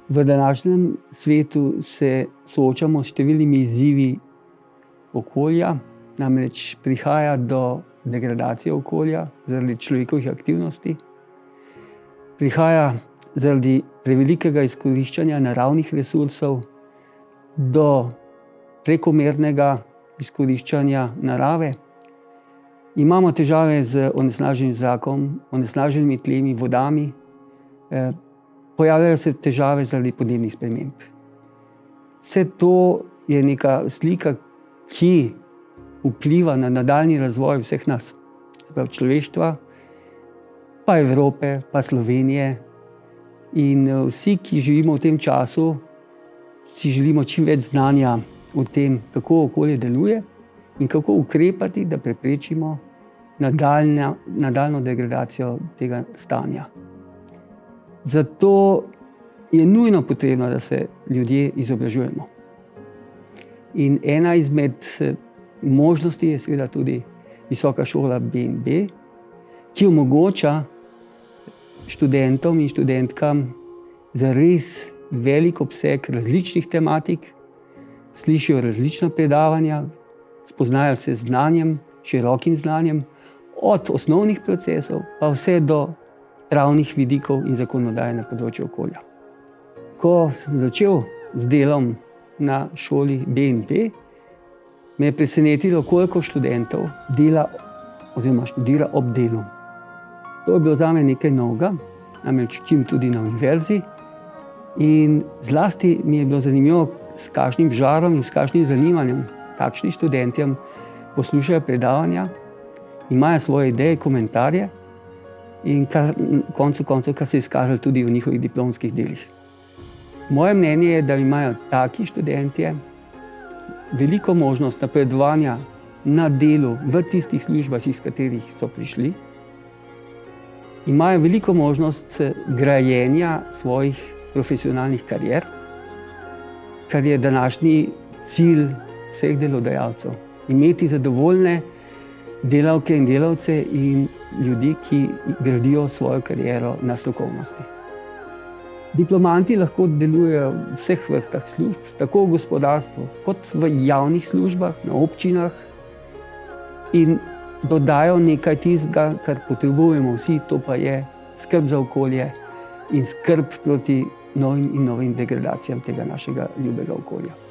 V današnjem svetu se soočamo s številnimi izzivi okolja, namreč prihaja do degradacije okolja zaradi človekovih aktivnosti, prihaja zaradi prevelikega izkoriščanja naravnih resursov do prekomernega izkoriščanja narave. Imamo težave z onesnaženim zrakom, onesnaženimi tlemi, vodami. Pojavljajo se težave zaradi podnebnih sprememb. Vse to je neka slika, ki vpliva na nadaljnji razvoj vseh nas, se pravi človeštva, pa Evrope, pa Slovenije. In vsi, ki živimo v tem času, si želimo čim več znanja o tem, kako okolje deluje in kako ukrepati, da preprečimo nadaljnjo degradacijo tega stanja. Zato je nujno potrebno, da se ljudje izobražujemo. In ena izmed možnosti je seveda tudi visoka šola BNB, ki omogoča študentom in študentkam zares velik obseg različnih tematik, slišijo različna predavanja, spoznajo se z znanjem, širokim znanjem, od osnovnih procesov pa vse do pravnih vidikov in zakonodaje na področju okolja. Ko sem začel z delom na šoli BNB, me je presenetilo, koliko študentov dela oziroma študira ob delu. To je bilo zame nekaj novega, namreč učim tudi na univerzi in zlasti mi je bilo zanimivo, s kakšnim žarom in s kakšnim zanimanjem takšnim študentom poslušajo predavanja, imajo svoje ideje, komentarje in koncu koncev, kar se je izkazalo tudi v njihovih diplomskih delih. Moje mnenje je, da imajo taki študentje veliko možnost napredovanja na delu v tistih službah, iz katerih so prišli. Imajo veliko možnost grajenja svojih profesionalnih karier, kar je današnji cilj vseh delodajalcev. Imeti zadovoljne delavke in delavce in ljudi, ki gradijo svojo kariero na strokovnosti. Diplomanti lahko delujejo v vseh vrstah služb, tako v gospodarstvu kot v javnih službah, na občinah in dodajo nekaj tistega, kar potrebujemo vsi, to pa je skrb za okolje in skrb proti novim in novim degradacijam tega našega ljubega okolja.